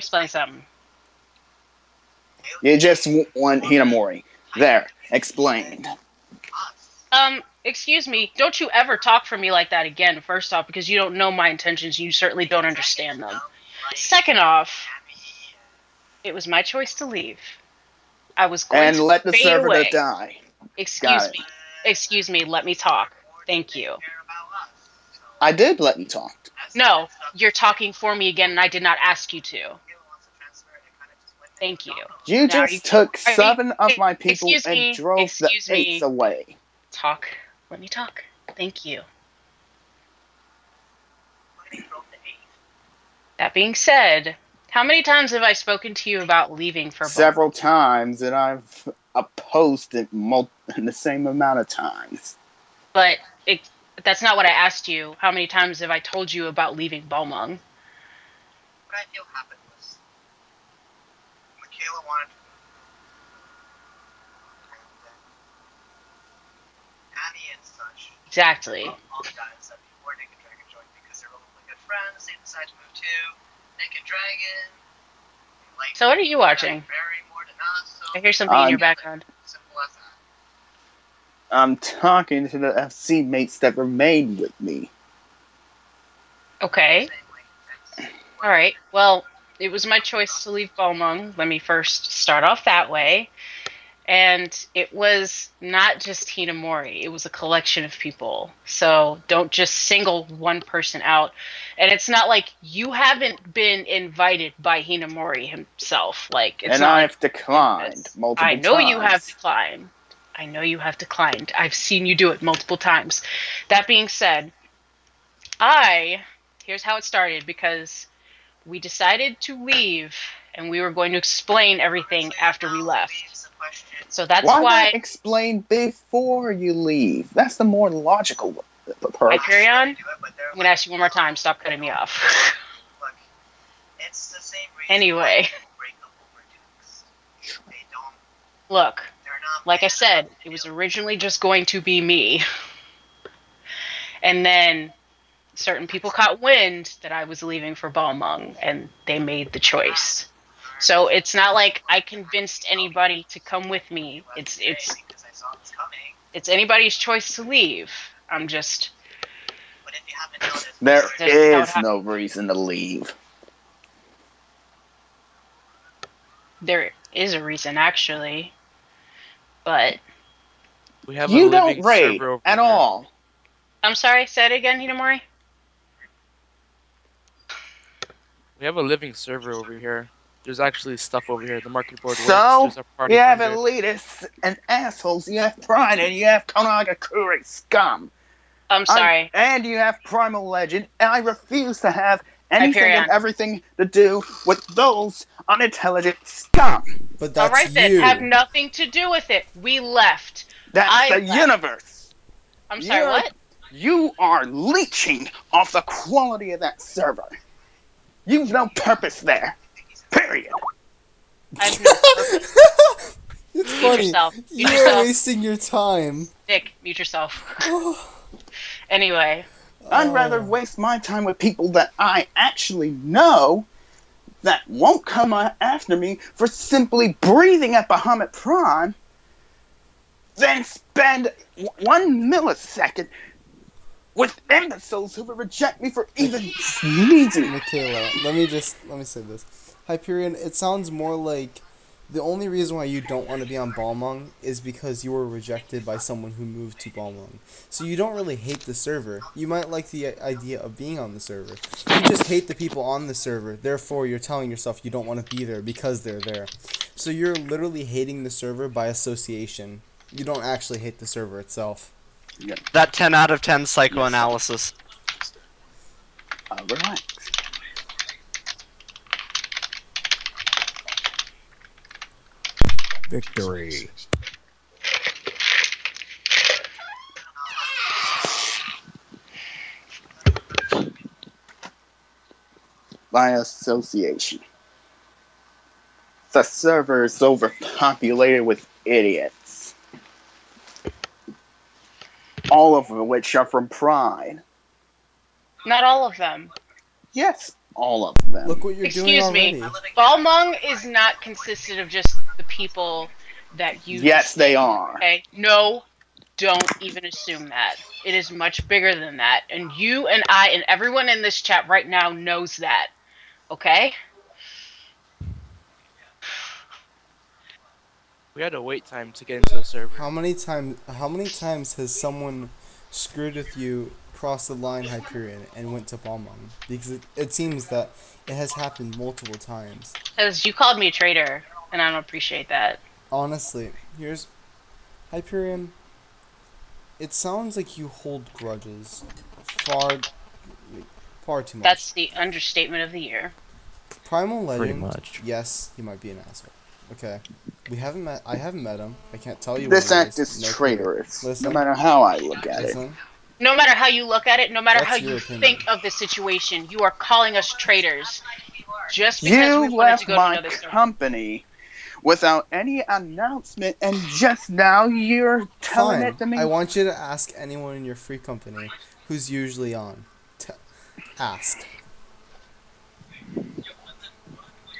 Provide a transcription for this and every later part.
explain something. You just want Hinamori. There, explained. Excuse me, don't you ever talk for me like that again, first off, because you don't know my intentions, and you certainly don't understand them. Second off, it was my choice to leave. I was going And to let the fade server to away. die. Got Excuse it. me. Excuse me, let me talk. Thank you. I did let you talk. No, you're talking for me again, and I did not ask you to. Thank you. You Now just took are you 7 of my people excuse and me. drove the Excuse 8s me. away. Talk. Let me talk. Thank you. That being said, how many times have I spoken to you about leaving for Several times, and I've opposed it in the same amount of times. But that's not what I asked you. How many times have I told you about leaving Balmung? What I feel happened was Michaela wanted Annie and such. Exactly. All the guys that before Nick and Dragon joined because they're really good friends. They decided to move to Nick and Dragon. Like, So what are you watching? More than us, so I hear something in your background. Simple as that. I'm talking to the FC mates that remained with me. Okay. All right. Well, it was my choice to leave Balmung. Let me first start off that way. And it was not just Hinamori. It was a collection of people. So don't just single one person out. And it's not like you haven't been invited by Hinamori himself. Like it's And not I've like declined multiple I know you have times. declined. I know you have declined. I've seen you do it multiple times. That being said, here's how it started because we decided to leave and we were going to explain everything after we left. So that's Why why not explain before you leave? That's the more logical approach. Hyperion, I'm going to ask you one more time. Stop cutting me off. Anyway, look, like I said, it was originally just going to be me. And then certain people caught wind that I was leaving for Balmung, and they made the choice. So it's not like I convinced anybody to come with me. It's anybody's choice to leave. I'm just. There is no reason to leave. There is a reason, actually, but We have a You don't living raid server over at here. all. I'm sorry. Say it again, Hinamori. We have a living server over here. There's actually stuff over here. The market board works. So, There's a party you have finder. elitists and assholes, you have pride, and you have Konagakure scum. I'm sorry. And you have Primal Legend, and I refuse to have anything Hyperion. and everything to do with those unintelligent scum. But that's All right, then. you. Have nothing to do with it. We left. That's the left. universe. I'm sorry, what? You are leeching off the quality of that server. You've no purpose there. Period. I've no purpose. It's Mute funny. yourself. Mute You're yourself. wasting your time. Nick, mute yourself. Anyway. I'd rather waste my time with people that I actually know that won't come after me for simply breathing at Bahamut Prime than spend 1 millisecond with imbeciles who would reject me for even sneezing. Michaela, let me say this. Hyperion, it sounds more like the only reason why you don't want to be on Balmung is because you were rejected by someone who moved to Balmung. So you don't really hate the server. You might like the idea of being on the server. You just hate the people on the server. Therefore, you're telling yourself you don't want to be there because they're there. So you're literally hating the server by association. You don't actually hate the server itself. That 10 out of 10 psychoanalysis. Relax. Victory. By association. The server is overpopulated with idiots. All of which are from Pride. Not all of them. Yes, All of them. Look what you're doing Excuse me. already. Balmung is not consisted of just the people that you Yes, just they named. are. Okay? No, don't even assume that. It is much bigger than that. And you and I and everyone in this chat right now knows that. Okay? We had a wait time to get into the server. How many times has someone screwed with you, crossed the line, Hyperion, and went to Balmung? Because it seems that it has happened multiple times. Because you called me a traitor, and I don't appreciate that. Honestly, here's Hyperion. It sounds like you hold grudges far, far too much. That's the understatement of the year. Primal Pretty Legend. much. Yes, he might be an asshole. Okay, we haven't met. I haven't met him. I can't tell you. This what he act is No clue. traitorous, Listen, no matter how I look at it. listen. No matter how you look at it, no matter That's how your you opinion. think of the situation, you are calling us traitors just because You we wanted to left go to my another server. company without any announcement, and just now you're telling Fine. it to me? I want you to ask anyone in your free company who's usually on. Ask.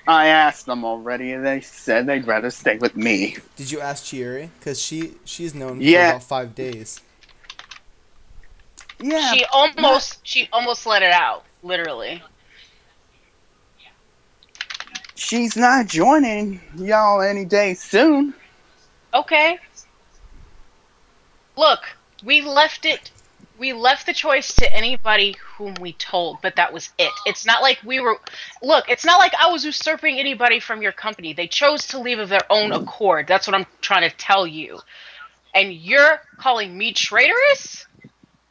I asked them already, and they said they'd rather stay with me. Did you ask Chieri? Because she's known for Yeah. about 5 days. Yeah. She almost let it out, literally. She's not joining y'all any day soon. Okay. Look, we left the choice to anybody whom we told, but that was it. It's not like it's not like I was usurping anybody from your company. They chose to leave of their own accord. That's what I'm trying to tell you. And you're calling me traitorous?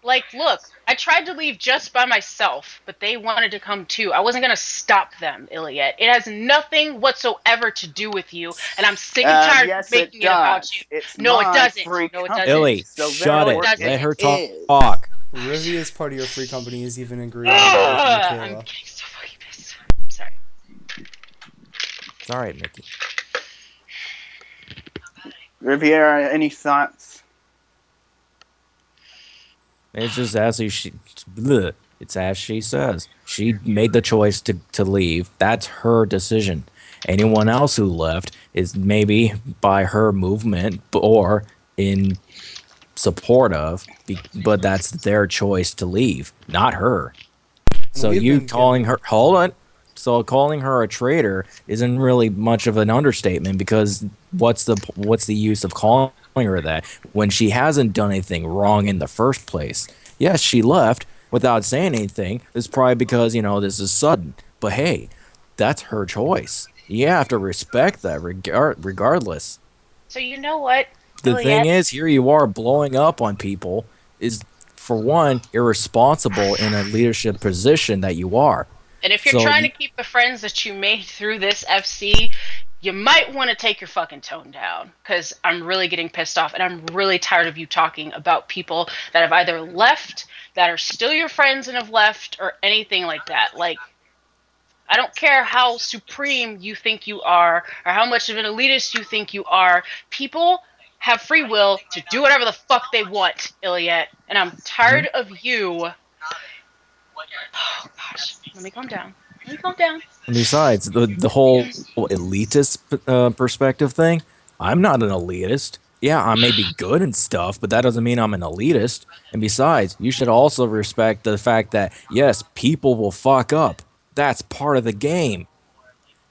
Like, look, I tried to leave just by myself, but they wanted to come too. I wasn't going to stop them, Illiette. It has nothing whatsoever to do with you, and I'm sick and tired Yes, of making it it about does. you. It's No, it my doesn't. free No, it company, doesn't. Illy, so shut No, it. it doesn't. Let her is. talk. Rivy is part of your free company is even agreeing with Michaela. I'm getting so fucking pissed. I'm sorry. It's alright, Mickey. Riviera, any thoughts? It's just it's as she says. She made the choice to leave. That's her decision. Anyone else who left is maybe by her movement or in support of, but that's their choice to leave, not her. So We've you been calling given- her hold on. So calling her a traitor isn't really much of an understatement because what's the use of calling her that when she hasn't done anything wrong in the first place? Yes, she left without saying anything. It's probably because, this is sudden. But hey, that's her choice. You have to respect that regardless. So you know what, The thing Illiette? is, here you are blowing up on people is, for one, irresponsible in a leadership position that you are. And if you're So trying to keep the friends that you made through this FC, you might want to take your fucking tone down. Because I'm really getting pissed off, and I'm really tired of you talking about people that have either left, that are still your friends and have left, or anything like that. Like, I don't care how supreme you think you are, or how much of an elitist you think you are. People have free will to do whatever the fuck they want, Illiette. And I'm tired of you. Oh, gosh. Let me calm down. Let me calm down. And besides, the whole elitist perspective thing, I'm not an elitist. Yeah, I may be good and stuff, but that doesn't mean I'm an elitist. And besides, you should also respect the fact that, yes, people will fuck up. That's part of the game.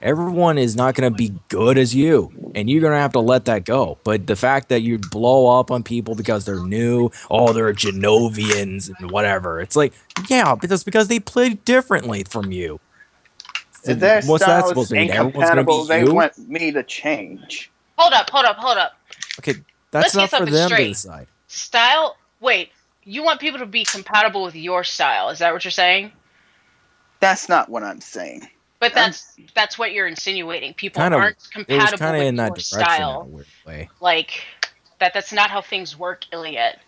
Everyone is not going to be good as you, and you're going to have to let that go. But the fact that you blow up on people because they're new, oh, they're Genovians and whatever, it's like, yeah, but that's because they play differently from you. So If their what's that style supposed is to mean? Everyone's gonna be incompatible, they you? want me to change. Hold up, hold up, hold up. Okay, that's Let's get not for something them to straight. decide. Style? Wait, you want people to be compatible with your style? Is that what you're saying? That's not what I'm saying. But that's what you're insinuating. People Kind of, aren't it was compatible kind of with in that your direction in a style. weird way. Like that's not how things work, Illiette.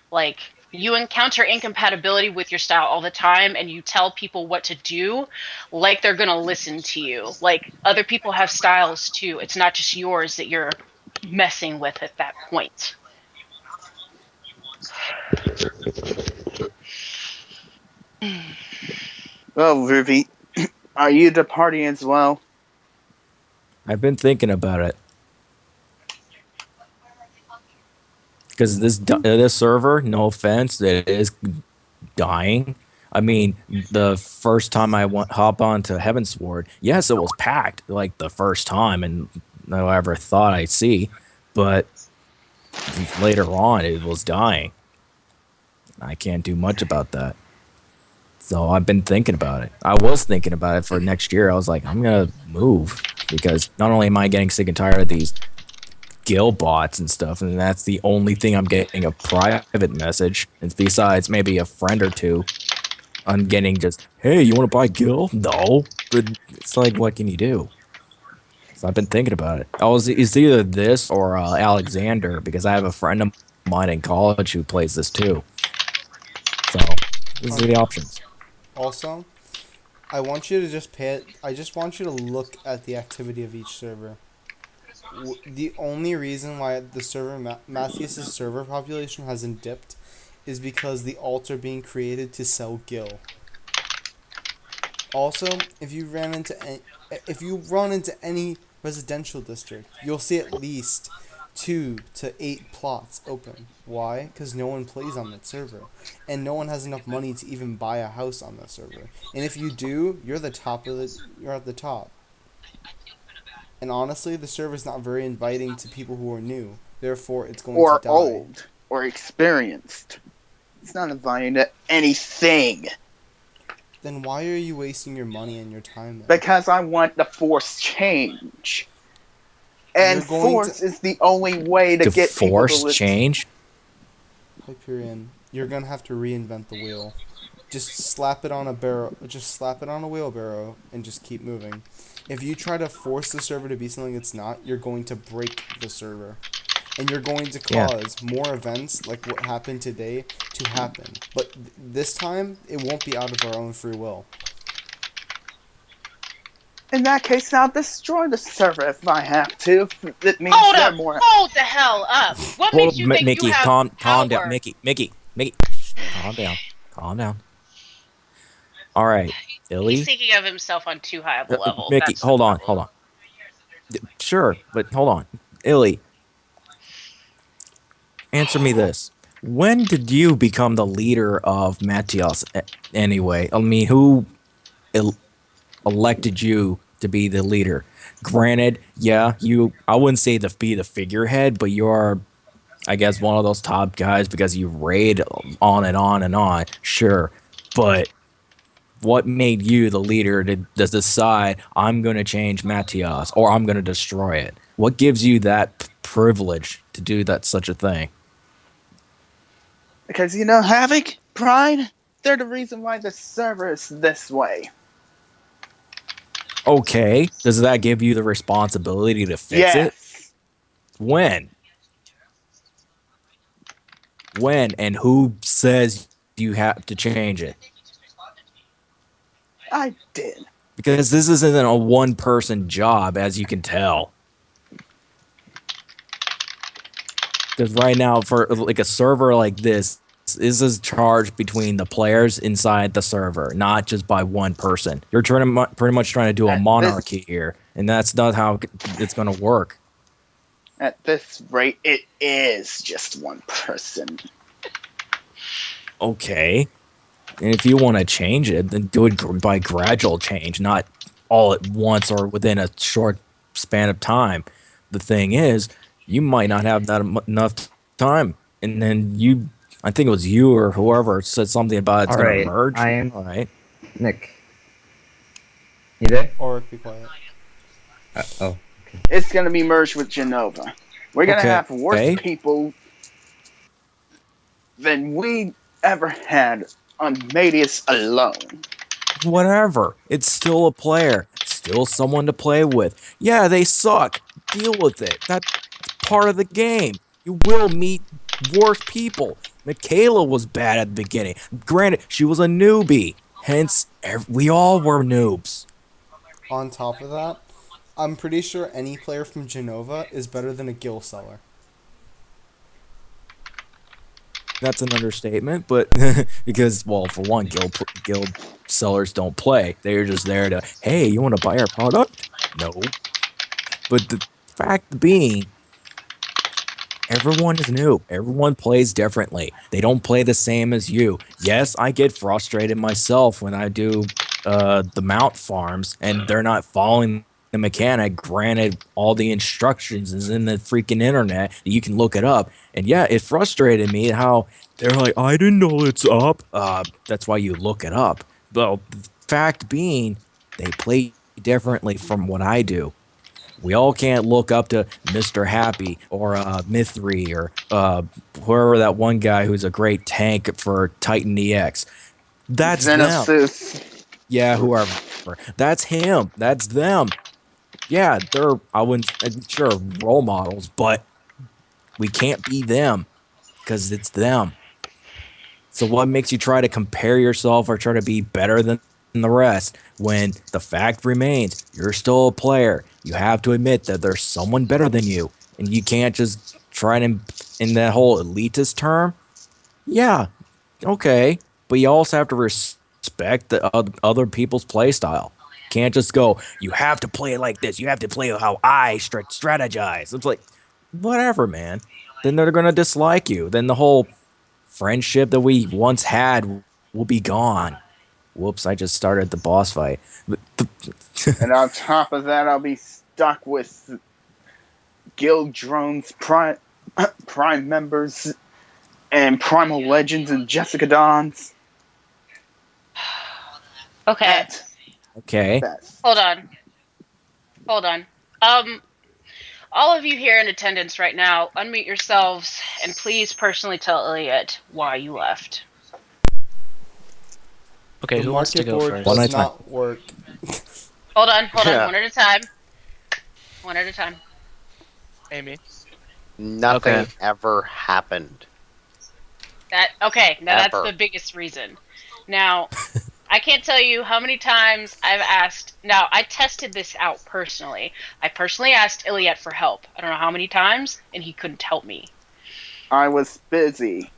Like you encounter incompatibility with your style all the time and you tell people what to do like they're going to listen to you. Like other people have styles too. It's not just yours that you're messing with at that point. Well, Ruby, Are you the party as well? I've been thinking about it because this server, no offense, it is dying. I mean, the first time hop on to Heavensward, yes, it was packed like the first time, and no I ever thought I'd see, but later on it was dying. I can't do much about that. So I've been thinking about it. I was thinking about it for next year. I was like, I'm gonna move because not only am I getting sick and tired of these guild bots and stuff, and that's the only thing I'm getting a private message. And besides maybe a friend or two, I'm getting just, hey, you want to buy guild? No, but it's like, what can you do? So I've been thinking about it. It's either this or Alexander because I have a friend of mine in college who plays this too. So these are the options. Also, I want you to just pay it. I just want you to look at the activity of each server. The only reason why the server Matthias's server population hasn't dipped is because the alts are being created to sell gil. Also, if you run into any residential district, you'll see at least 2 to 8 plots open. Why? Because no one plays on that server, and no one has enough money to even buy a house on that server. And if you do, you're at the top. And honestly, the server is not very inviting to people who are new. Therefore, it's going to Or die. old? Or experienced? It's not inviting to anything. Then why are you wasting your money and your time there? Because I want the force change. And force is the only way to get people to listen. Change? Hyperion, you're gonna have to reinvent the wheel. Just slap it on a barrel. Just slap it on a wheelbarrow and just keep moving. If you try to force the server to be something it's not, you're going to break the server. And you're going to cause more events like what happened today to happen. But this time, it won't be out of our own free will. In that case, I'll destroy the server if I have to. It means Hold they're up! more. Hold the hell up! What makes you think Mickey, you have calm power? down. Mickey, calm down. Calm down. All right, Illy. He's thinking of himself on too high of a level. Mickey, That's hold on. Sure, but hold on. Illy, answer me this. When did you become the leader of Matthias anyway? I mean, who elected you to be the leader? Granted, yeah, I wouldn't say be the figurehead, but you're, I guess, one of those top guys because you raid on and on and on. Sure, but what made you the leader to decide I'm going to change Matthias or I'm going to destroy it? What gives you that privilege to do such a thing? Because, you know, Havoc, Pride, they're the reason why the server is this way. Okay, does that give you the responsibility to fix it? When? When and who says you have to change it? I did. Because this isn't a one-person job, as you can tell. Because right now, for like a server like this is charged between the players inside the server, not just by one person. You're pretty much trying to do a monarchy here, and that's not how it's going to work. At this rate, it is just one person. Okay. And if you want to change it, then do it by gradual change, not all at once or within a short span of time. The thing is, you might not have that enough time. And then I think it was you or whoever said something about it's going to merge. All right. Nick. You there? Or be quiet. Okay. It's going to be merged with Genova. We're going to have worse people than we ever had on Medius alone. Whatever. It's still a player. Still someone to play with. Yeah, they suck. Deal with it. That's part of the game. You will meet worse people. Michaela was bad at the beginning. Granted, she was a newbie. Hence, we all were noobs. On top of that, I'm pretty sure any player from Genova is better than a Gil seller. That's an understatement, but because, well, for one, Guild sellers don't play. They're just there to, hey, you want to buy our product? No. But the fact being, everyone is new. Everyone plays differently. They don't play the same as you. Yes, I get frustrated myself when I do the mount farms and they're not following the mechanic. Granted, all the instructions is in the freaking internet. You can look it up. And yeah, it frustrated me how they're like, I didn't know it's up. That's why you look it up. Well, the fact being, they play differently from what I do. We all can't look up to Mr. Happy or Mithri or whoever that one guy who's a great tank for Titan EX. That's them. Xenosis. Yeah, whoever. That's him. That's them. Yeah, they're, I wouldn't, sure, role models, but we can't be them because it's them. So what makes you try to compare yourself or try to be better than the rest when the fact remains you're still a player? You have to admit that there's someone better than you, and you can't just try to in that whole elitist term. Yeah, okay, but you also have to respect the other people's play style. Can't just go. You have to play it like this. You have to play how I strategize. It's like, whatever, man. Then they're gonna dislike you. Then the whole friendship that we once had will be gone. Whoops, I just started the boss fight. And on top of that, I'll be stuck with Guild Drones Prime members and Primal Legends and Jessica Dons. Okay, At Okay. best. hold on. Hold on. All of you here in attendance right now, unmute yourselves and please personally tell Illiette why you left. Okay, The who wants to market go board first? One at a does time. not work. Hold on, Yeah. one at a time. One at a time. Amy. Nothing Okay. ever happened. Now that's Ever. the biggest reason. Now, I can't tell you how many times I've asked. Now, I tested this out personally. I personally asked Illiette for help. I don't know how many times, and he couldn't help me. I was busy.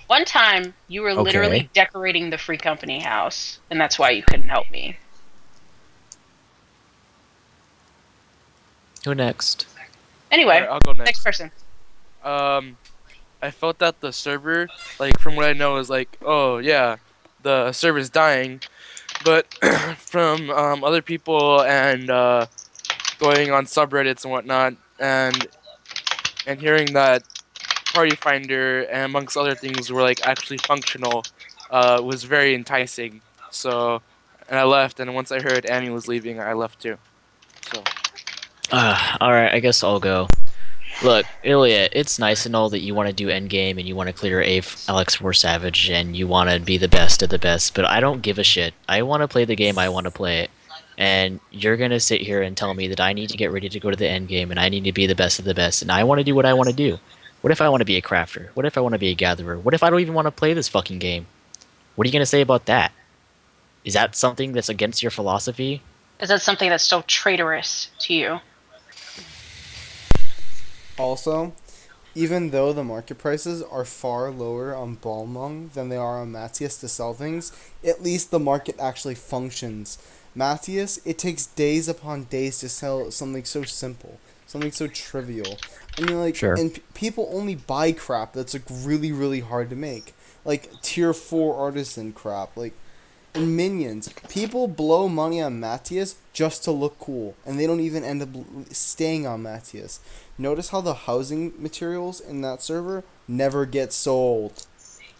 One time, you were Okay. literally decorating the free company house, and that's why you couldn't help me. Who next? Anyway, Alright, I'll go next next. person. I felt that the server, like from what I know, is like, oh yeah, the server's dying, but from other people and going on subreddits and whatnot, and hearing that Party Finder and amongst other things were like actually functional, was very enticing. So, and I left, and once I heard Annie was leaving, I left too. So. Alright, I guess I'll go. Look, Ilya, it's nice and all that you want to do endgame and you want to clear Alex4 Savage and you want to be the best of the best, but I don't give a shit. I want to play the game I want to play it. And you're gonna sit here and tell me that I need to get ready to go to the end game and I need to be the best of the best and I want to do what I want to do. What if I want to be a crafter? What if I want to be a gatherer? What if I don't even want to play this fucking game? What are you gonna say about that? Is that something that's against your philosophy? Is that something that's so traitorous to you? Also, even though the market prices are far lower on Balmung than they are on Matthias to sell things, at least the market actually functions. Matthias, it takes days upon days to sell something so simple, something so trivial. I mean, like, Sure. and people only buy crap that's like really, really hard to make, like tier 4 artisan crap, like. And minions, people blow money on Matthias just to look cool, and they don't even end up staying on Matthias. Notice how the housing materials in that server never get sold.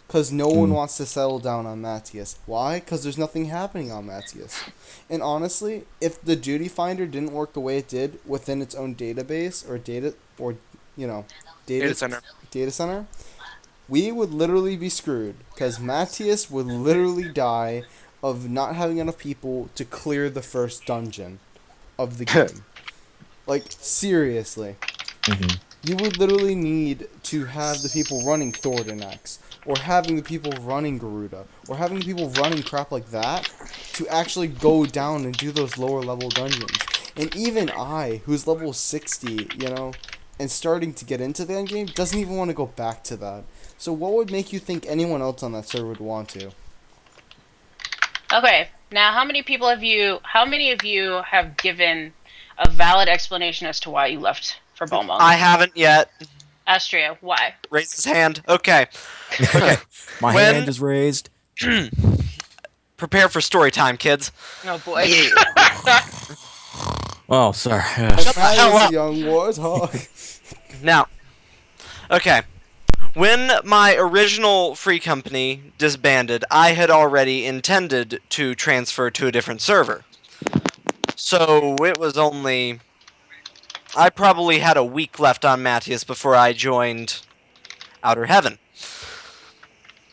Because no one wants to settle down on Matthias. Why? Because there's nothing happening on Matthias. And honestly, if the duty finder didn't work the way it did within its own database or Data center. data center, we would literally be screwed. Because Matthias would literally die of not having enough people to clear the first dungeon of the game. Like, seriously. Mhm. You would literally need to have the people running Thordanex, or having the people running Garuda, or having the people running crap like that to actually go down and do those lower level dungeons. And even I, who's level 60, and starting to get into the end game, doesn't even want to go back to that. So what would make you think anyone else on that server would want to? Okay, now how many of you have given a valid explanation as to why you left for Balmung? I haven't yet. Astria, why? Raised his hand. Okay. Okay. My When hand is raised. prepare for story time, kids. Oh boy. Oh, sorry. Shut the hell Nice, up. young warthog. Now, okay. When my original free company disbanded, I had already intended to transfer to a different server. So it was only. I probably had a week left on Matthias before I joined Outer Heaven.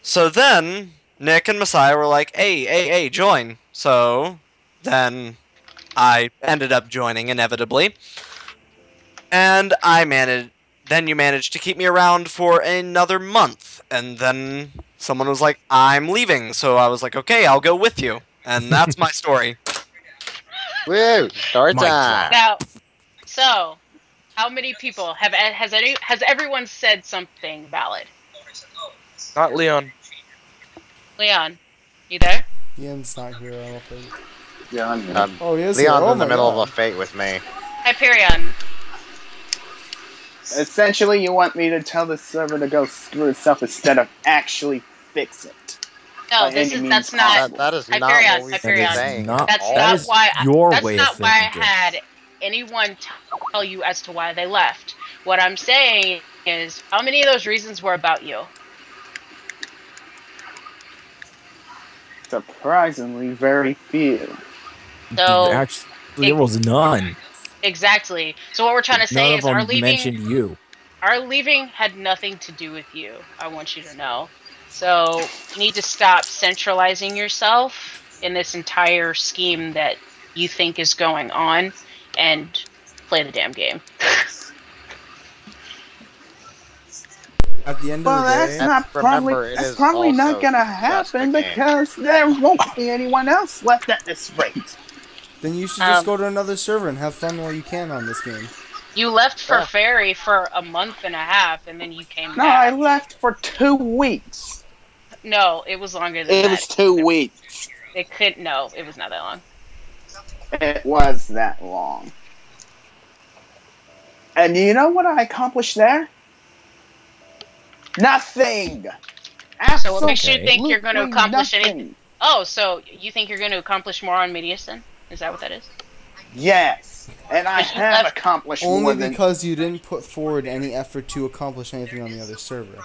So then, Nick and Messiah were like, hey, join. So then I ended up joining inevitably. And then you managed to keep me around for another month. And then someone was like, I'm leaving. So I was like, okay, I'll go with you. And that's my story. Woo! Story My time. God. Now, so how many people has everyone said something valid? Not Leon. Leon, you there? Ian's not here, I don't think. Yeah, I'm here. Oh, he is here. Leon's Oh in the my middle god. of a fate with me. Hyperion. Essentially, you want me to tell the server to go screw itself instead of actually fix it. No, By any means that's not possible. That is not Hyperion. what we've That been is saying not. at That's all. That not is why. your That's way not of why I thinking. had anyone tell you as to why they left. What I'm saying is, how many of those reasons were about you? Surprisingly, very few. So, Actually, there was none. exactly. So what we're trying to None say of is, them mentioned you. our leaving had nothing to do with you. I want you to know. So you need to stop centralizing yourself in this entire scheme that you think is going on, and play the damn game. At the end of Well, the day, And remember, it that's is probably not also gonna just a happen game. because there won't be anyone else left at this rate. then you should just Um, go to another server and have fun while you can on this game. you left for Yeah. Fairy for a month and a half, and then you came No, I back. left for 2 weeks. No, it was longer than It that. was 2 weeks. It could no, it was not that long. It was that long. And you know what I accomplished there? Nothing. So what makes you Absolutely think you're going to accomplish anything? nothing. Oh, so you think you're going to accomplish more on Medius then? Is that what that is? Yes, and I But you have left accomplished Only more than. because you didn't put forward any effort to accomplish anything on the other server.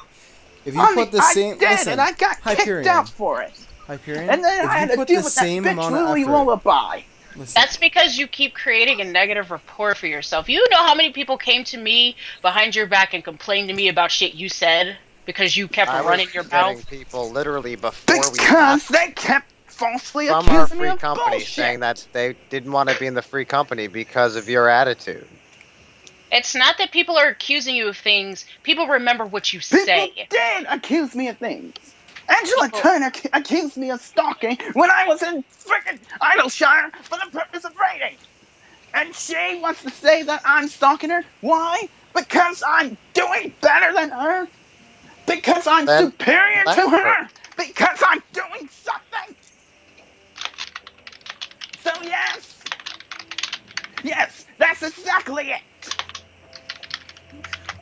If you I mean, put the I same did, listen, and I got kicked Hyperion, out for it. Hyperion, And then if I you had to put deal the with that same bitch amount of Lily effort, Lullaby. listen, That's because you keep creating a negative rapport for yourself. You know how many people came to me behind your back and complained to me about shit you said because you kept I was running your getting mouth? people literally before we Because left they kept falsely from our accusing me free of company bullshit. saying that they didn't want to be in the free company because of your attitude. It's not that people are accusing you of things. People remember what you People say. did accuse me of things. Angela People, Turner accused me of stalking when I was in frickin' Idleshire for the purpose of raiding. And she wants to say that I'm stalking her. Why? Because I'm doing better than her. Because I'm Then superior let to her. her. Because I'm doing something. So yes. Yes, that's exactly it.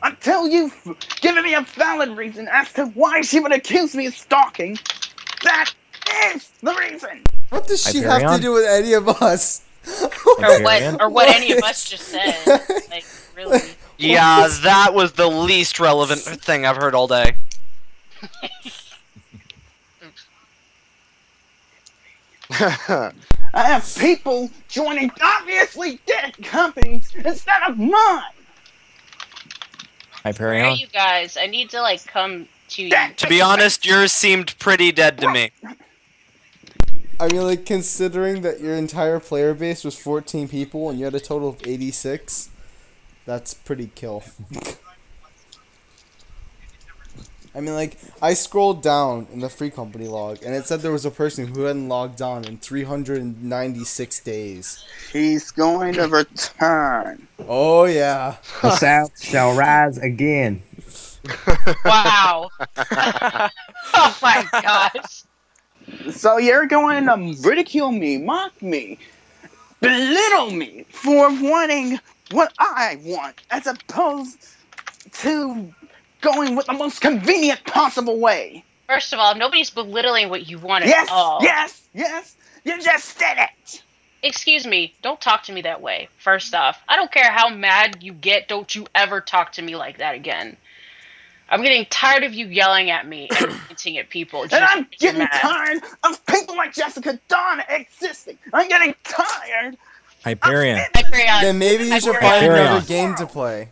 Until you've given me a valid reason as to why she would accuse me of stalking, that is the reason. what does she have to Hyperion? do with any of us? Hyperion? or what any of us just said. Like, really. Yeah, that was the least relevant thing I've heard all day. I have people joining obviously dead companies instead of mine. Where are Hyperion? you guys? I need to like come to you. Dead To be honest, yours seemed pretty dead to me. I mean, like, considering that your entire player base was 14 people and you had a total of 86, that's pretty kill. I mean, like, I scrolled down in the free company log, and it said there was a person who hadn't logged on in 396 days. He's going to return. Oh, yeah. The South shall rise again. Wow. Oh my gosh. So you're going to ridicule me, mock me, belittle me for wanting what I want, as opposed to going with the most convenient possible way. First of all, nobody's belittling what you want at Yes, all. yes, yes. You just said it. Excuse me, don't talk to me that way. First off, I don't care how mad you get, don't you ever talk to me like that again. I'm getting tired of you yelling at me and ranting at people And just I'm because you're getting mad. tired of people like Jessica Dawn existing. I'm getting tired. Hyperion. Hyperion. Then maybe you should Hyperion. find another Hyperion. game to play.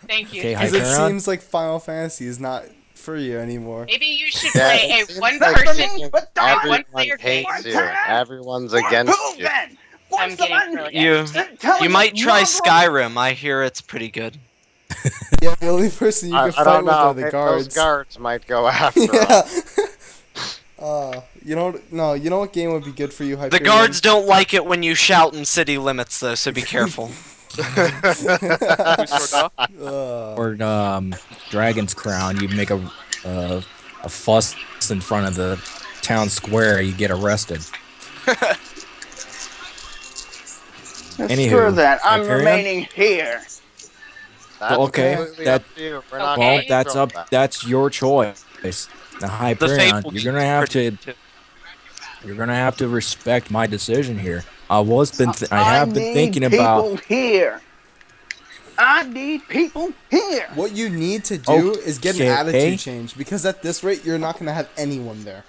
Thank you. Okay, Because it Hyperion. seems like Final Fantasy is not for you anymore. Maybe you should Yeah, play it a seems one like person, But a Dawn, one everyone player game. hates you. Everyone's against you. then? I'm getting really You you might try Skyrim. I hear it's pretty good. Yeah, the only person you I can fight don't with know. are the Those guards. guards might go after Yeah. us. You know, no, you know what game would be good for you, The Hyperion? guards don't like it when you shout in city limits, though, so be careful. Who's sort of? Or Dragon's Crown, you make a fuss in front of the town square, you get arrested. Anywho, Screw that. I'm Hyperion? remaining here. That's Okay, completely that- up to you. We're not Well, Well, gonna that's control up. that. That's your choice. Now, The Hyperion, Fable you're game's gonna have pretty to. good, too. You're gonna have to respect my decision here. I I have been need thinking people about. here. I need people here. What you need to do is get an Okay. attitude change, because at this rate, you're not gonna have anyone there.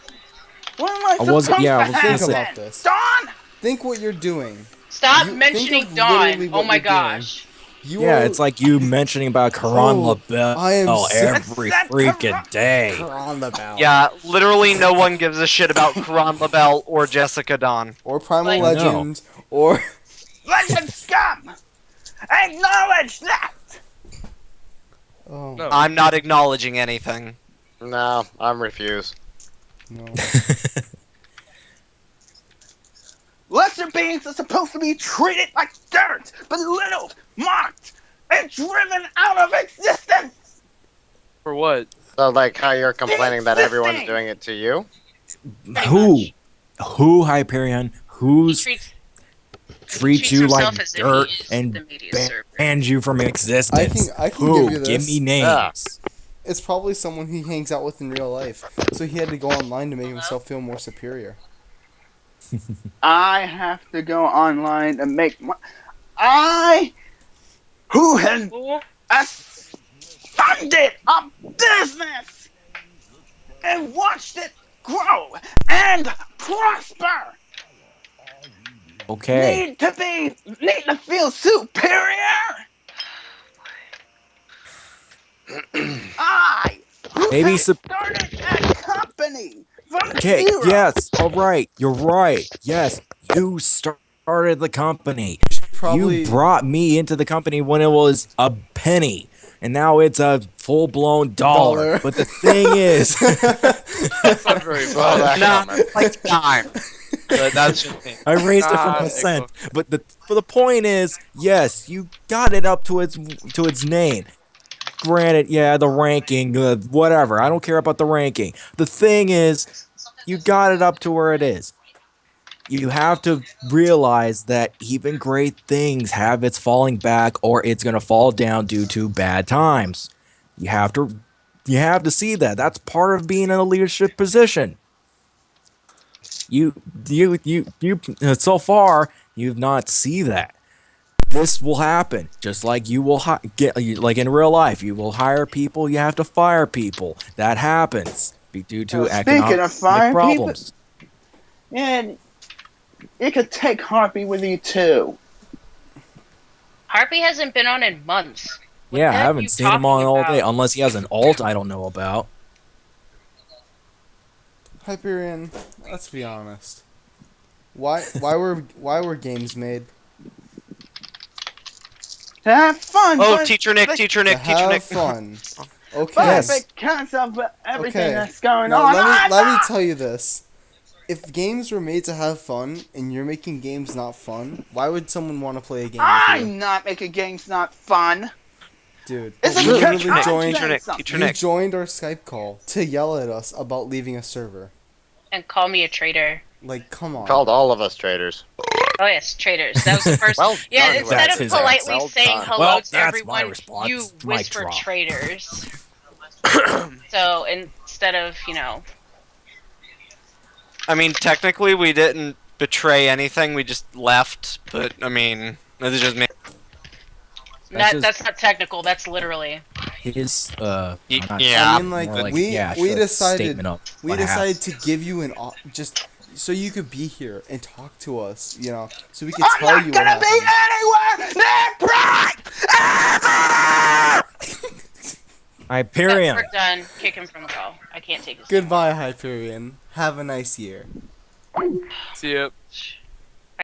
What am I I was- supposed yeah, I to was have gonna Think say- about then? this. Dawn? Think what you're doing. Stop You- think mentioning of Dawn. literally Oh what my you're doing. gosh. You Yeah, are it's like you mentioning about Karan Oh, LaBelle I am so- every That's freaking corrupt. day. Kron about. Yeah, literally no one gives a shit about Karan LaBelle or Jessica Dawn. Or Primal I know. Legend, or Legend scum! Acknowledge that! oh No. I'm not acknowledging anything. No, I'm refused. no. Lesser beings are supposed to be treated like dirt, belittled, mocked, and driven out of existence! For what? So, like, how you're complaining that everyone's Existing. doing it to you? Who? Who, Hyperion? He Who's treats treats you himself like as if dirt he is and the media server. bans you from existence? I can Who? give you this. me names. It's probably someone he hangs out with in real life, so he had to go online to make himself feel more superior. I have to go online and make my... I... Who has Ooh. funded a business and watched it grow and prosper Okay. need to feel superior. I Maybe started a company from Okay, zero. yes, all right, you're right. Yes, you started the company. Probably You brought me into the company when it was a penny, and now it's a full-blown dollar. Dollar. But the thing is, That's not very Oh, bad. that Nah, comment. like time. But that's just me. I raised it from Ah, a cent. But the point is, yes, you got it up to its name. Granted, yeah, the ranking, whatever. I don't care about the ranking. The thing is, you got it up to where it is. You have to realize that even great things have its falling back, or it's gonna fall down due to bad times. You have to see that. That's part of being in a leadership position. You so far you've not see that. This will happen, just like you will like in real life. You will hire people, you have to fire people. That happens due to Speaking economic of firing problems. And you could take Harpy with you too. Harpy hasn't been on in months. What Yeah, the I heck are haven't you seen him on talking all day, about? unless he has an alt I don't know about. Hyperion. Let's be honest. Why were games made? To have fun. Oh, but Teacher Nick, the Teacher To Nick, Teacher have Nick. fun. Okay. But Yes. because of everything Okay. that's going Now, on, let me tell you this. If games were made to have fun and you're making games not fun, why would someone want to play a game with you? I'm not making games not fun. Dude, It's you because literally I'm joined Teacher Nick, something. Teacher you Nick. joined our Skype call to yell at us about leaving a server. and call me a traitor. Like, come on. Called all of us traitors. Oh yes, traitors. That was the first. Well Yeah, done, instead That's of his politely Well saying done. hello Well, to that's my everyone, response. you Mic whisper drop. traitors. So instead of I mean, technically, we didn't betray anything. We just left. But I mean, this is just me. that's not technical. That's literally. His Y- not yeah. I mean, like, more like we yeah, we sure, decided statement of we what decided happened. to give you just so you could be here and talk to us, you know, so we could I'm tell not you what gonna be happened. anywhere near Pride ever! Hyperion. We're done. Kick him from the call. I can't take this. Goodbye, Hyperion. Have a nice year. See ya. Anymore.